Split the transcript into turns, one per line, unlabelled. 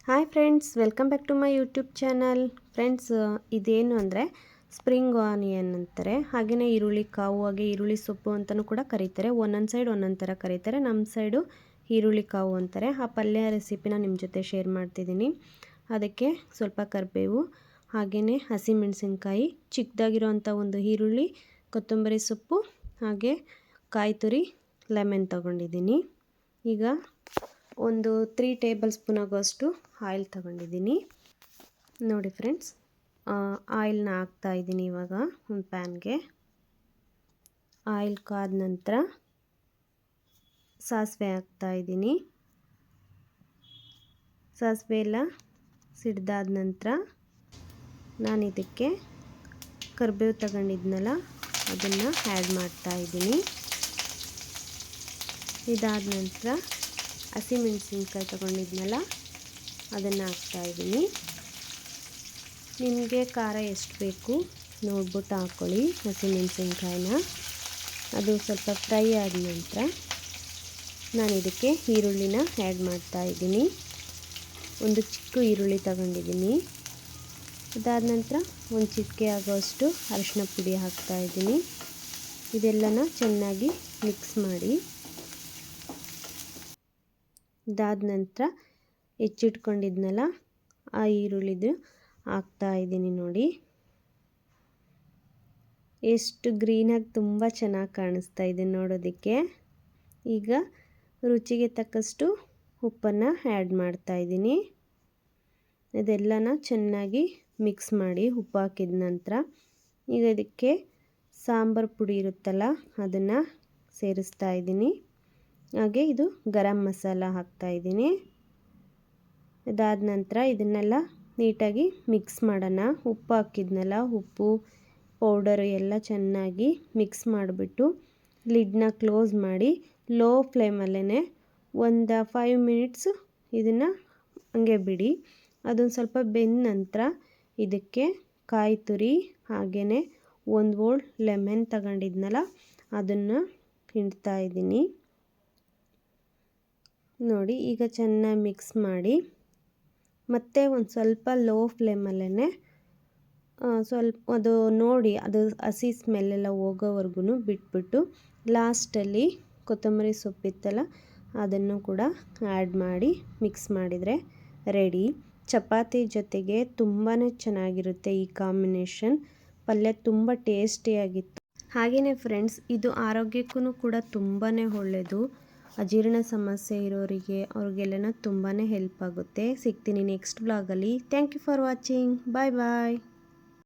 Hi friends, welcome back to my YouTube channel. Friends, ಇದೇನು ಅಂದರೆ spring onion ಅಂತಾರೆ, ಹಾಗೆಯೇ ಈರುಳ್ಳಿ ಕಾವು, ಹಾಗೆ ಈರುಳ್ಳಿ ಸೊಪ್ಪು ಅಂತಲೂ ಕೂಡ ಕರೀತಾರೆ. ಒಂದೊಂದು ಸೈಡ್ ಒಂದೊಂದು ಥರ ಕರೀತಾರೆ. ನಮ್ಮ ಸೈಡು ಈರುಳ್ಳಿ ಕಾವು ಅಂತಾರೆ. ಆ ಪಲ್ಯ ರೆಸಿಪಿನ ನಿಮ್ಮ ಜೊತೆ ಶೇರ್ ಮಾಡ್ತಿದ್ದೀನಿ. ಅದಕ್ಕೆ ಸ್ವಲ್ಪ ಕರಿಬೇವು, ಹಾಗೆಯೇ ಹಸಿಮೆಣಸಿನ್ಕಾಯಿ, ಚಿಕ್ಕದಾಗಿರೋವಂಥ ಒಂದು ಈರುಳ್ಳಿ, ಕೊತ್ತಂಬರಿ ಸೊಪ್ಪು, ಹಾಗೆ ಕಾಯಿ ತುರಿ, ಲೆಮನ್ ತೊಗೊಂಡಿದ್ದೀನಿ. ಈಗ ಒಂದು 3 ಟೇಬಲ್ ಸ್ಪೂನ್ ಆಗೋಷ್ಟು ಆಯಿಲ್ ತೊಗೊಂಡಿದ್ದೀನಿ. ನೋಡಿ ಫ್ರೆಂಡ್ಸ್, ಆಯಿಲ್ನ ಹಾಕ್ತಾಯಿದ್ದೀನಿ ಇವಾಗ ಒಂದು ಪ್ಯಾನ್ಗೆ. ಆಯಿಲ್ ಕಾದ ನಂತರ ಸಾಸಿವೆ ಹಾಕ್ತಾಯಿದ್ದೀನಿ. ಸಾಸಿವೆ ಎಲ್ಲ ಸಿಡ್ದಾದ ನಂತರ ನಾನು ಇದಕ್ಕೆ ಕರಿಬೇವು ತಗೊಂಡಿದ್ನಲ್ಲ ಅದನ್ನು ಆ್ಯಡ್ ಮಾಡ್ತಾಯಿದ್ದೀನಿ. ಇದಾದ ನಂತರ ಹಸಿಮೆಣಸಿನ್ಕಾಯಿ ತೊಗೊಂಡಿದ್ನಲ್ಲ ಅದನ್ನು ಹಾಕ್ತಾಯಿದ್ದೀನಿ. ನಿಮಗೆ ಖಾರ ಎಷ್ಟು ಬೇಕು ನೋಡ್ಬಿಟ್ಟು ಹಾಕ್ಕೊಳ್ಳಿ ಹಸಿಮೆಣಸಿನ್ಕಾಯಿನ. ಅದು ಸ್ವಲ್ಪ ಫ್ರೈ ಆದ ನಂತರ ನಾನು ಇದಕ್ಕೆ ಈರುಳ್ಳಿನ ಆ್ಯಡ್ ಮಾಡ್ತಾಯಿದ್ದೀನಿ. ಒಂದು ಚಿಕ್ಕ ಈರುಳ್ಳಿ ತಗೊಂಡಿದ್ದೀನಿ. ಇದಾದ ನಂತರ ಒಂದು ಚಿಟಿಕೆ ಆಗೋಷ್ಟು ಅರಿಶಿನ ಪುಡಿ ಹಾಕ್ತಾಯಿದ್ದೀನಿ. ಇದೆಲ್ಲನ ಚೆನ್ನಾಗಿ ಮಿಕ್ಸ್ ಮಾಡಿ. ಇದಾದ ನಂತರ ಹೆಚ್ಚಿಟ್ಕೊಂಡಿದ್ನಲ್ಲ ಆ ಈರುಳ್ಳಿದು ಹಾಕ್ತಾಯಿದ್ದೀನಿ. ನೋಡಿ ಎಷ್ಟು ಗ್ರೀನಾಗಿ ತುಂಬ ಚೆನ್ನಾಗಿ ಕಾಣಿಸ್ತಾ ಇದೆ ನೋಡೋದಕ್ಕೆ. ಈಗ ರುಚಿಗೆ ತಕ್ಕಷ್ಟು ಉಪ್ಪನ್ನು ಆ್ಯಡ್ ಮಾಡ್ತಾಯಿದ್ದೀನಿ. ಇದೆಲ್ಲನ ಚೆನ್ನಾಗಿ ಮಿಕ್ಸ್ ಮಾಡಿ ಉಪ್ಪು ಹಾಕಿದ ನಂತರ ಈಗ ಇದಕ್ಕೆ ಸಾಂಬಾರು ಪುಡಿ ಇರುತ್ತಲ್ಲ ಅದನ್ನು ಸೇರಿಸ್ತಾ ಇದ್ದೀನಿ. ಹಾಗೆ ಇದು ಗರಂ ಮಸಾಲ ಹಾಕ್ತಾಯಿದ್ದೀನಿ. ಇದಾದ ನಂತರ ಇದನ್ನೆಲ್ಲ ನೀಟಾಗಿ ಮಿಕ್ಸ್ ಮಾಡೋಣ. ಉಪ್ಪು ಹಾಕಿದ್ನಲ್ಲ, ಉಪ್ಪು ಪೌಡರು ಎಲ್ಲ ಚೆನ್ನಾಗಿ ಮಿಕ್ಸ್ ಮಾಡಿಬಿಟ್ಟು ಲಿಡ್ನ ಕ್ಲೋಸ್ ಮಾಡಿ ಲೋ ಫ್ಲೇಮಲ್ಲೇ ಒಂದು 5 ಮಿನಿಟ್ಸು ಇದನ್ನು ಹಂಗೆ ಬಿಡಿ. ಅದೊಂದು ಸ್ವಲ್ಪ ಬೆಂದ ನಂತರ ಇದಕ್ಕೆ ಕಾಯಿ ತುರಿ, ಹಾಗೆಯೇ ಒಂದು ಹೋಳು ಲೆಮನ್ ತಗೊಂಡಿದ್ನಲ್ಲ ಅದನ್ನು ಹಿಂಡ್ತಾಯಿದ್ದೀನಿ. ನೋಡಿ ಈಗ ಚೆನ್ನಾಗಿ ಮಿಕ್ಸ್ ಮಾಡಿ ಮತ್ತೆ ಒಂದು ಸ್ವಲ್ಪ ಲೋ ಫ್ಲೇಮಲ್ಲೇ ಸ್ವಲ್ಪ ಅದು ನೋಡಿ ಅದು ಹಸಿ ಸ್ಮೆಲ್ಲೆಲ್ಲ ಹೋಗೋವರೆಗೂ ಬಿಟ್ಬಿಟ್ಟು ಲಾಸ್ಟಲ್ಲಿ ಕೊತ್ತಂಬರಿ ಸೊಪ್ಪಿತ್ತಲ್ಲ ಅದನ್ನು ಕೂಡ ಆ್ಯಡ್ ಮಾಡಿ ಮಿಕ್ಸ್ ಮಾಡಿದರೆ ರೆಡಿ. ಚಪಾತಿ ಜೊತೆಗೆ ತುಂಬಾ ಚೆನ್ನಾಗಿರುತ್ತೆ ಈ ಕಾಂಬಿನೇಷನ್. ಪಲ್ಯ ತುಂಬ ಟೇಸ್ಟಿಯಾಗಿತ್ತು. ಹಾಗೆಯೇ ಫ್ರೆಂಡ್ಸ್, ಇದು ಆರೋಗ್ಯಕ್ಕೂ ಕೂಡ ತುಂಬಾ ಒಳ್ಳೆಯದು. ಅಜೀರ್ಣ ಸಮಸ್ಯೆ ಇರೋರಿಗೆ ಅವ್ರಿಗೆಲ್ಲನ ತುಂಬಾ ಹೆಲ್ಪ್ ಆಗುತ್ತೆ. ಸಿಗ್ತೀನಿ ನೆಕ್ಸ್ಟ್ ವ್ಲಾಗಲ್ಲಿ. Thank you for watching. Bye bye.